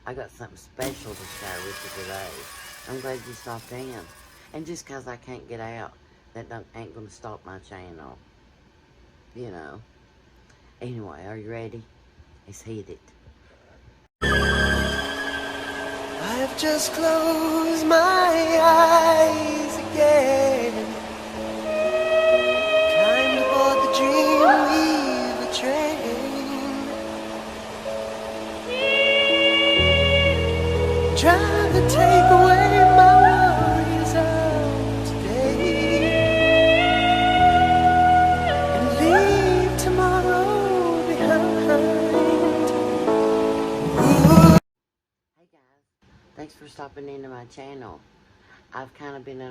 I got something special to share with you today. I'm glad you stopped in. And just 'cause I can't get out, that ain't gonna stop my channel. You know. Anyway, are you ready? Let's hit it. I've just closed my eyes again, climbed aboard the Dreamweaver train, trying to take away my worries of today and leave tomorrow behind. Hey guys, thanks for stopping into my channel. I've kind of been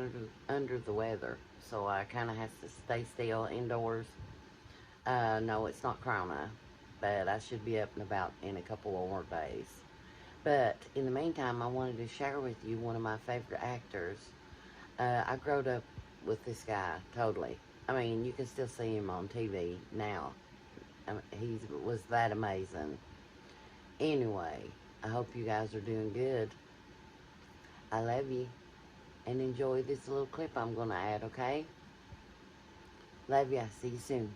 under the weather, so I kind of have to stay still indoors. No, it's not Corona, but I should be up and about in a couple of more days. But in the meantime, I wanted to share with you one of my favorite actors. I growed up with this guy, totally. I mean, you can still see him on TV now. He was that amazing. Anyway, I hope you guys are doing good. I love you. And enjoy this little clip I'm going to add, okay? Love ya. See you soon.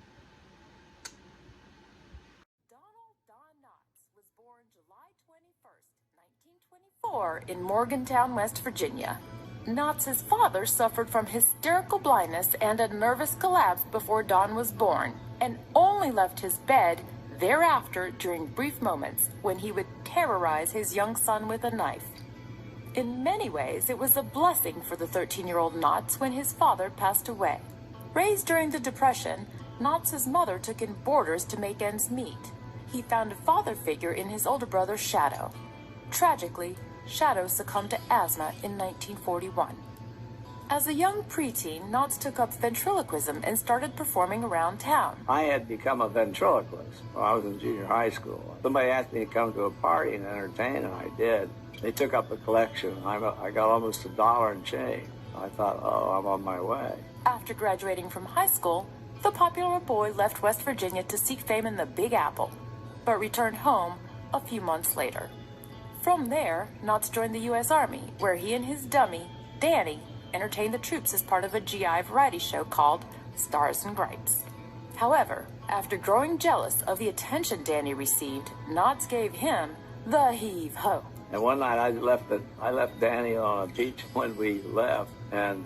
Donald Don Knotts was born July 21st, 1924 in Morgantown, West Virginia. Knotts' father suffered from hysterical blindness and a nervous collapse before Don was born, and only left his bed thereafter during brief moments when he would terrorize his young son with a knife. In many ways, it was a blessing for the 13-year-old Knotts when his father passed away. Raised during the Depression, Knotts' mother took in boarders to make ends meet. He found a father figure in his older brother, Shadow. Tragically, Shadow succumbed to asthma in 1941. As a young preteen, Knotts took up ventriloquism and started performing around town. I had become a ventriloquist when I was in junior high school. Somebody asked me to come to a party and entertain, and I did. They took up the collection. I got almost $1 and change. I thought, oh, I'm on my way. After graduating from high school, the popular boy left West Virginia to seek fame in the Big Apple, but returned home a few months later. From there, Knotts joined the U.S. Army, where he and his dummy, Danny, entertained the troops as part of a GI variety show called Stars and Gripes. However, after growing jealous of the attention Danny received, Knotts gave him the heave-ho. And one night I left Danny on a beach when we left and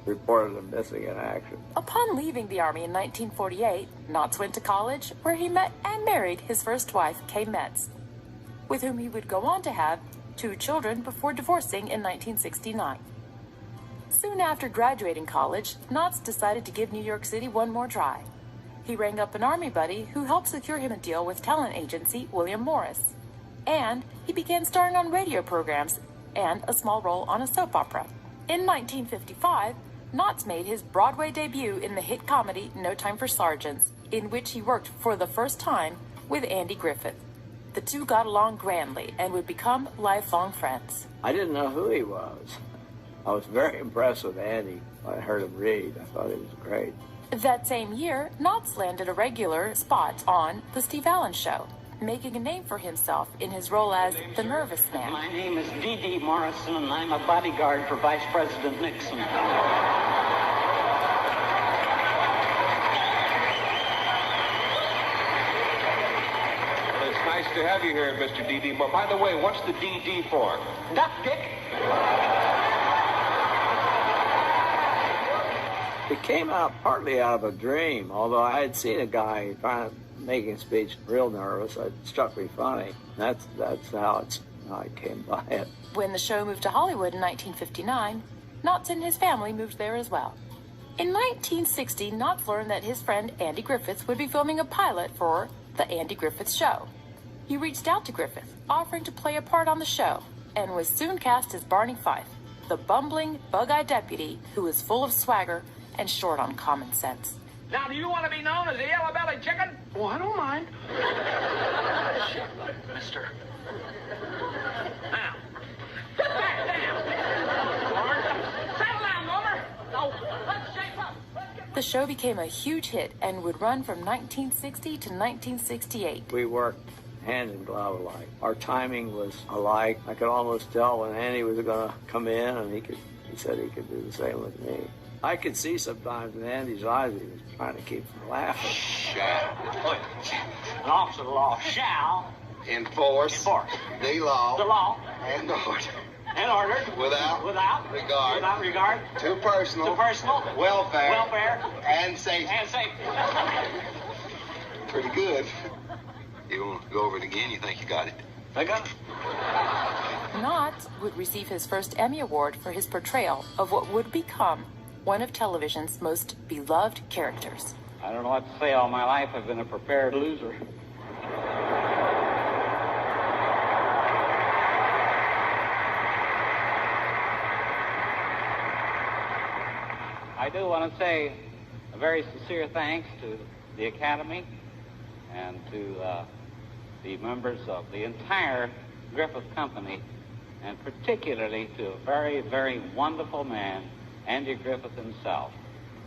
reported him missing in action. Upon leaving the Army in 1948, Knotts went to college, where he met and married his first wife, Kay Metz, with whom he would go on to have 2 children before divorcing in 1969. Soon after graduating college, Knotts decided to give New York City one more try. He rang up an Army buddy who helped secure him a deal with talent agency William Morris. And he began starring on radio programs and a small role on a soap opera. In 1955, Knotts made his Broadway debut in the hit comedy No Time for Sergeants, in which he worked for the first time with Andy Griffith. The two got along grandly and would become lifelong friends. I didn't know who he was. I was very impressed with Andy. I heard him read. I thought he was great. That same year, Knotts landed a regular spot on The Steve Allen Show, making a name for himself in his role as the Nervous Man. My name is D.D. Morrison, and I'm a bodyguard for Vice President Nixon. Well, it's nice to have you here, Mr. D.D. But by the way, what's the D.D. for? Duck Dick. It came out partly out of a dream, although I had seen a guy trying to making a speech real nervous. It struck me funny. That's how I came by it. When the show moved to Hollywood in 1959, Knotts and his family moved there as well. In 1960, Knotts learned that his friend Andy Griffith would be filming a pilot for The Andy Griffith Show. He reached out to Griffith, offering to play a part on the show, and was soon cast as Barney Fife, the bumbling, bug-eyed deputy who was full of swagger and short on common sense. Now, do you want to be known as the yellow-bellied chicken? Oh, I don't mind. Mister. Now, get back down. Settle down, Gomer. No, let's shape up. The show became a huge hit and would run from 1960 to 1968. We worked hand in glove alike. Our timing was alike. I could almost tell when Andy was going to come in, and he said he could do the same with me. I could see sometimes in Andy's eyes he was trying to keep from laughing. An officer of the law shall Enforce the law and order and order without regard to personal welfare and safety. Pretty good. You want to go over it again? You think you got it? I got it. Knotts would receive his first Emmy Award for his portrayal of what would become one of television's most beloved characters. I don't know what to say. All my life I've been a prepared loser. I do want to say a very sincere thanks to the Academy and to the members of the entire Griffith Company, and particularly to a very, very wonderful man, Andy Griffith himself.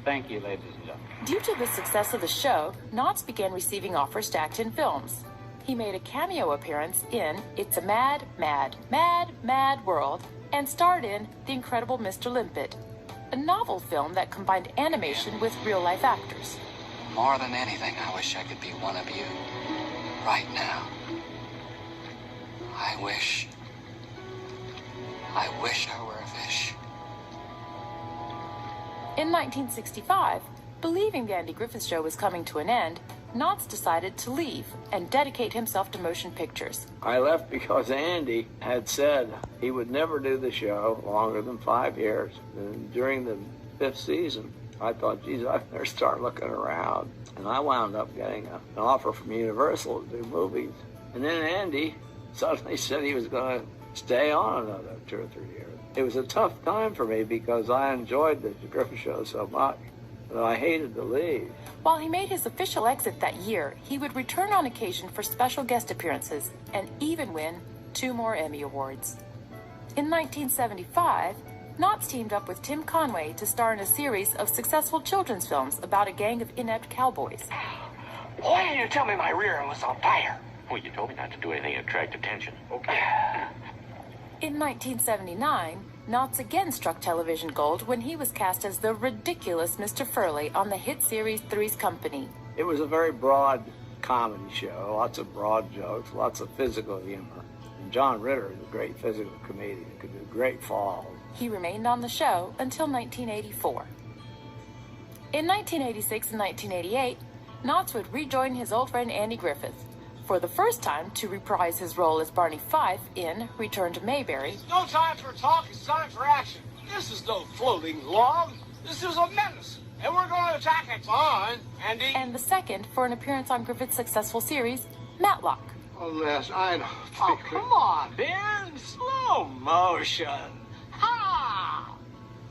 Thank you, ladies and gentlemen. Due to the success of the show, Knotts began receiving offers to act in films. He made a cameo appearance in It's a Mad, Mad, Mad, Mad World and starred in The Incredible Mr. Limpet, a novel film that combined animation with real-life actors. More than anything, I wish I could be one of you right now. I wish I were a fish. In 1965, believing the Andy Griffith Show was coming to an end, Knotts decided to leave and dedicate himself to motion pictures. I left because Andy had said he would never do the show longer than 5 years. And during the 5th season, I thought, geez, I better start looking around. And I wound up getting an offer from Universal to do movies. And then Andy suddenly said he was going to stay on another 2 or 3 years. It was a tough time for me because I enjoyed the Griffith Show so much that I hated to leave. While he made his official exit that year, he would return on occasion for special guest appearances and even win 2 more Emmy Awards. In 1975, Knotts teamed up with Tim Conway to star in a series of successful children's films about a gang of inept cowboys. Why didn't you tell me my rear end was on fire? Well, you told me not to do anything to attract attention. Okay. In 1979, Knotts again struck television gold when he was cast as the ridiculous Mr. Furley on the hit series Three's Company. It was a very broad comedy show, lots of broad jokes, lots of physical humor. And John Ritter is a great physical comedian, could do great falls. He remained on the show until 1984. In 1986 and 1988, Knotts would rejoin his old friend Andy Griffith, for the first time to reprise his role as Barney Fife in Return to Mayberry. No time for talk, it's time for action. This is no floating log. This is a menace, and we're going to attack it. Fine, Andy. And the second for an appearance on Griffith's successful series, Matlock. Oh, Les, I don't Oh, come on, Ben. Slow motion. Ha!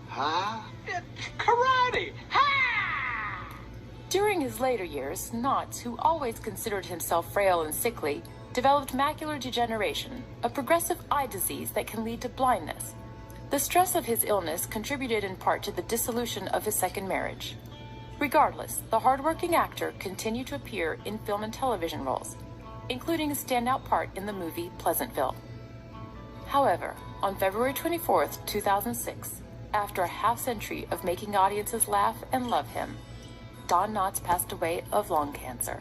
Huh? It's karate. Ha! During his later years, Knotts, who always considered himself frail and sickly, developed macular degeneration, a progressive eye disease that can lead to blindness. The stress of his illness contributed in part to the dissolution of his second marriage. Regardless, the hardworking actor continued to appear in film and television roles, including a standout part in the movie Pleasantville. However, on February 24, 2006, after a half-century of making audiences laugh and love him, Don Knotts passed away of lung cancer,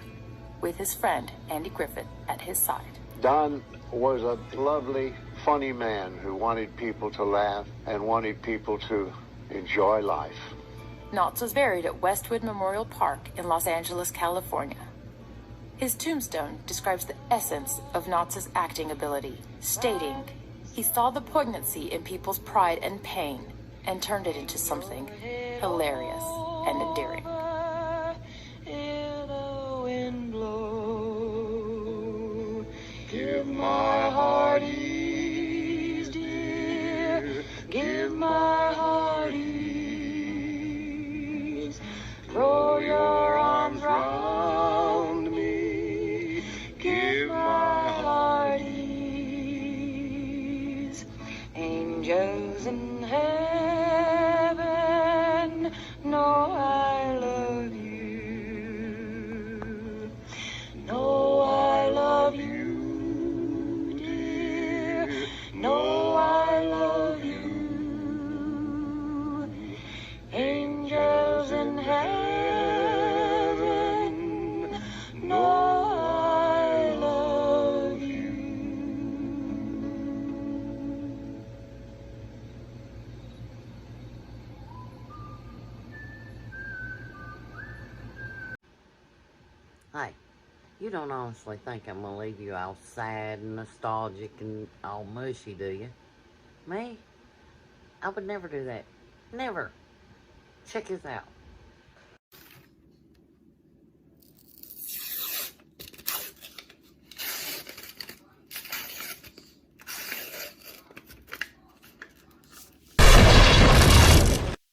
with his friend Andy Griffith at his side. Don was a lovely, funny man who wanted people to laugh and wanted people to enjoy life. Knotts was buried at Westwood Memorial Park in Los Angeles, California. His tombstone describes the essence of Knotts' acting ability, stating, "He saw the poignancy in people's pride and pain and turned it into something hilarious and endearing." Give my heart ease, dear. Give my heart ease. Throw your arms round me. Give my heart ease. Angels in heaven know I love you. Know I love you. Hey, you don't honestly think I'm gonna leave you all sad and nostalgic and all mushy, do you? Me? I would never do that. Never. Check this out.